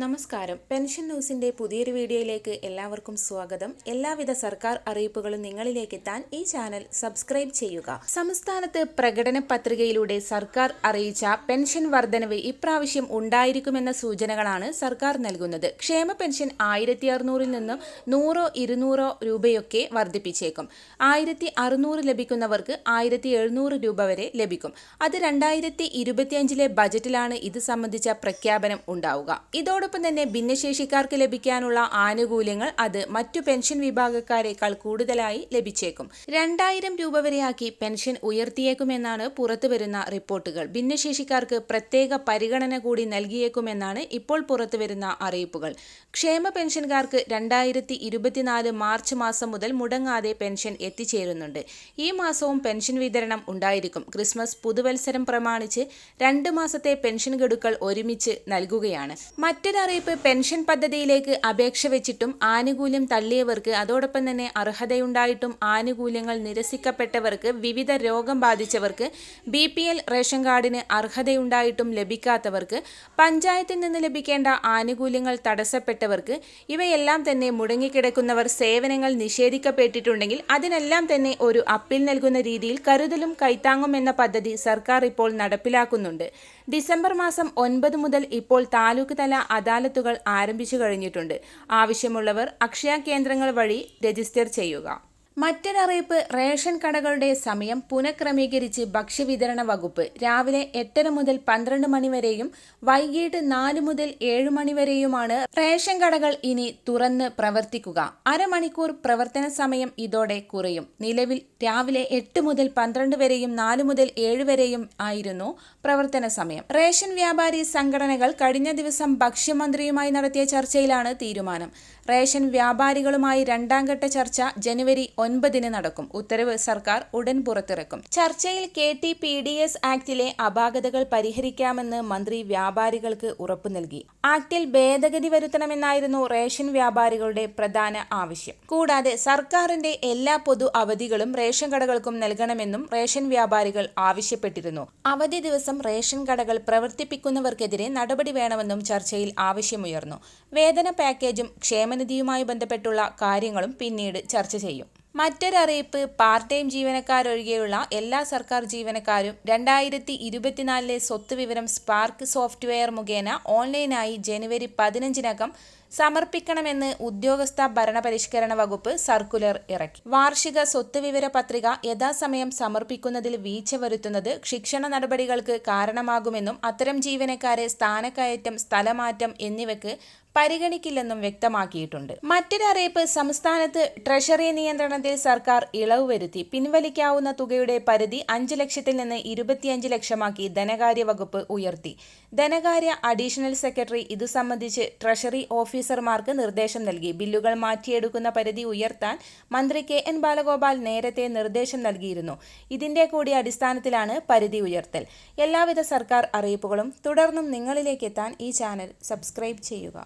നമസ്കാരം. പെൻഷൻ ന്യൂസിന്റെ പുതിയൊരു വീഡിയോയിലേക്ക് എല്ലാവർക്കും സ്വാഗതം. എല്ലാവിധ സർക്കാർ അറിയിപ്പുകളും നിങ്ങളിലേക്ക് എത്താൻ ഈ ചാനൽ സബ്സ്ക്രൈബ് ചെയ്യുക. സംസ്ഥാനത്ത് പ്രകടന പത്രികയിലൂടെ സർക്കാർ അറിയിച്ച പെൻഷൻ വർധനവ് ഇപ്രാവശ്യം ഉണ്ടായിരിക്കുമെന്ന സൂചനകളാണ് സർക്കാർ നൽകുന്നത്. ക്ഷേമ പെൻഷൻ 1600 നിന്ന് 100-200 രൂപയൊക്കെ വർദ്ധിപ്പിച്ചേക്കും. 1600 ലഭിക്കുന്നവർക്ക് 1700 രൂപ വരെ ലഭിക്കും. അത് 2025 ബജറ്റിലാണ് ഇത് സംബന്ധിച്ച പ്രഖ്യാപനം ഉണ്ടാവുക. ഇതോടൊപ്പം തന്നെ ഭിന്നശേഷിക്കാർക്ക് ലഭിക്കാനുള്ള ആനുകൂല്യങ്ങൾ അത് മറ്റു പെൻഷൻ വിഭാഗക്കാരേക്കാൾ കൂടുതലായി ലഭിച്ചേക്കും. 2000 രൂപ വരെയാക്കി പെൻഷൻ ഉയർത്തിയേക്കുമെന്നാണ് പുറത്തുവരുന്ന റിപ്പോർട്ടുകൾ. ഭിന്നശേഷിക്കാർക്ക് പ്രത്യേക പരിഗണന കൂടി നൽകിയേക്കുമെന്നാണ് ഇപ്പോൾ പുറത്തുവരുന്ന അറിയിപ്പുകൾ. ക്ഷേമ പെൻഷൻകാർക്ക് 2024 മാർച്ച് മാസം മുതൽ മുടങ്ങാതെ പെൻഷൻ എത്തിച്ചേരുന്നുണ്ട്. ഈ മാസവും പെൻഷൻ വിതരണം ഉണ്ടായിരിക്കും. ക്രിസ്മസ് പുതുവത്സരം പ്രമാണിച്ച് 2 മാസത്തെ പെൻഷൻ ഗഡുക്കൾ ഒരുമിച്ച് നൽകുകയാണ്. മറ്റൊരറിയിപ്പ്, പെൻഷൻ പദ്ധതിയിലേക്ക് അപേക്ഷ വെച്ചിട്ടും ആനുകൂല്യം തള്ളിയവർക്ക്, അതോടൊപ്പം തന്നെ അർഹതയുണ്ടായിട്ടും ആനുകൂല്യങ്ങൾ നിരസിക്കപ്പെട്ടവർക്ക്, വിവിധ രോഗം ബാധിച്ചവർക്ക്, BPL റേഷൻ കാർഡിന് അർഹതയുണ്ടായിട്ടും ലഭിക്കാത്തവർക്ക്, പഞ്ചായത്തിൽ നിന്ന് ലഭിക്കേണ്ട ആനുകൂല്യങ്ങൾ തടസ്സപ്പെട്ടവർക്ക്, ഇവയെല്ലാം തന്നെ മുടങ്ങിക്കിടക്കുന്നവർ, സേവനങ്ങൾ നിഷേധിക്കപ്പെട്ടിട്ടുണ്ടെങ്കിൽ അതിനെല്ലാം തന്നെ ഒരു അപ്പീൽ നൽകുന്ന രീതിയിൽ കരുതലും കൈത്താങ്ങും എന്ന പദ്ധതി സർക്കാർ ഇപ്പോൾ നടപ്പിലാക്കുന്നുണ്ട്. ഡിസംബർ മാസം 9 മുതൽ ഇപ്പോൾ താലൂക്ക് തല അദാലത്തുകൾ ആരംഭിച്ചു കഴിഞ്ഞിട്ടുണ്ട്. ആവശ്യമുള്ളവർ അക്ഷയ കേന്ദ്രങ്ങൾ വഴി രജിസ്റ്റർ ചെയ്യുക. മറ്റൊരറിയിപ്പ്, റേഷൻ കടകളുടെ സമയം പുനഃക്രമീകരിച്ച് ഭക്ഷ്യവിതരണ വകുപ്പ്. രാവിലെ 8:30 മുതൽ 12 മണി വരെയും വൈകിട്ട് 4 മുതൽ 7 മണി വരെയുമാണ് റേഷൻ കടകൾ ഇനി തുറന്ന് പ്രവർത്തിക്കുക. അരമണിക്കൂർ പ്രവർത്തന സമയം ഇതോടെ കുറയും. നിലവിൽ രാവിലെ 8 മുതൽ 12 വരെയും 4 മുതൽ 7 വരെയും ആയിരുന്നു പ്രവർത്തന സമയം. റേഷൻ വ്യാപാരി സംഘടനകൾ കഴിഞ്ഞ ദിവസം ഭക്ഷ്യമന്ത്രിയുമായി നടത്തിയ ചർച്ചയിലാണ് തീരുമാനം. റേഷൻ വ്യാപാരികളുമായി 2ാം ഘട്ട ചർച്ച ജനുവരി 9 നടക്കും. ഉത്തരവ് സർക്കാർ ഉടൻ പുറത്തിറക്കും. ചർച്ചയിൽ KT-PDS ആക്ടിലെ അപാകതകൾ പരിഹരിക്കാമെന്ന് മന്ത്രി വ്യാപാരികൾക്ക് ഉറപ്പു നൽകി. ആക്ടിൽ ഭേദഗതി വരുത്തണമെന്നായിരുന്നു റേഷൻ വ്യാപാരികളുടെ പ്രധാന ആവശ്യം. കൂടാതെ സർക്കാരിന്റെ എല്ലാ പൊതു അവധികളും റേഷൻ കടകൾക്കും നൽകണമെന്നും റേഷൻ വ്യാപാരികൾ ആവശ്യപ്പെട്ടിരുന്നു. അവധി ദിവസം റേഷൻ കടകൾ പ്രവർത്തിപ്പിക്കുന്നവർക്കെതിരെ നടപടി വേണമെന്നും ചർച്ചയിൽ ആവശ്യമുയർന്നു. വേതന പാക്കേജും ക്ഷേമനിധിയുമായി ബന്ധപ്പെട്ടുള്ള കാര്യങ്ങളും പിന്നീട് ചർച്ച ചെയ്യും. മറ്റൊരറിയിപ്പ്, പാർട്ട് ടൈം ജീവനക്കാരൊഴികെയുള്ള എല്ലാ സർക്കാർ ജീവനക്കാരും 2024 സ്വത്ത് വിവരം സ്പാർക്ക് സോഫ്റ്റ്വെയർ മുഖേന ഓൺലൈനായി ജനുവരി 15 സമർപ്പിക്കണമെന്ന് ഉദ്യോഗസ്ഥ ഭരണപരിഷ്കരണ വകുപ്പ് സർക്കുലർ ഇറക്കി. വാർഷിക സ്വത്ത് വിവര പത്രിക യഥാസമയം സമർപ്പിക്കുന്നതിൽ വീഴ്ച വരുത്തുന്നത് ശിക്ഷണ നടപടികൾക്ക് കാരണമാകുമെന്നും അത്തരം ജീവനക്കാരെ സ്ഥാനക്കയറ്റം, സ്ഥലമാറ്റം എന്നിവയ്ക്ക് പരിഗണിക്കില്ലെന്നും വ്യക്തമാക്കിയിട്ടുണ്ട്. മറ്റൊരറിയിപ്പ്, സംസ്ഥാനത്ത് ട്രഷറി നിയന്ത്രണത്തിൽ സർക്കാർ ഇളവ് വരുത്തി. പിൻവലിക്കാവുന്ന തുകയുടെ പരിധി 5 ലക്ഷത്തിൽ നിന്ന് 25 ലക്ഷമാക്കി ധനകാര്യ വകുപ്പ് ഉയർത്തി. ധനകാര്യ അഡീഷണൽ സെക്രട്ടറി ഇതു സംബന്ധിച്ച് ട്രഷറി ഓഫീസർമാർക്ക് നിർദ്ദേശം നൽകി. ബില്ലുകൾ മാറ്റിയെടുക്കുന്ന പരിധി ഉയർത്താൻ മന്ത്രി KN ബാലഗോപാൽ നേരത്തെ നിർദ്ദേശം നൽകിയിരുന്നു. ഇതിന്റെ കൂടി അടിസ്ഥാനത്തിലാണ് പരിധി ഉയർത്തൽ. എല്ലാവിധ സർക്കാർ അറിയിപ്പുകളും തുടർന്നും നിങ്ങളിലേക്ക് എത്താൻ ഈ ചാനൽ സബ്സ്ക്രൈബ് ചെയ്യുക.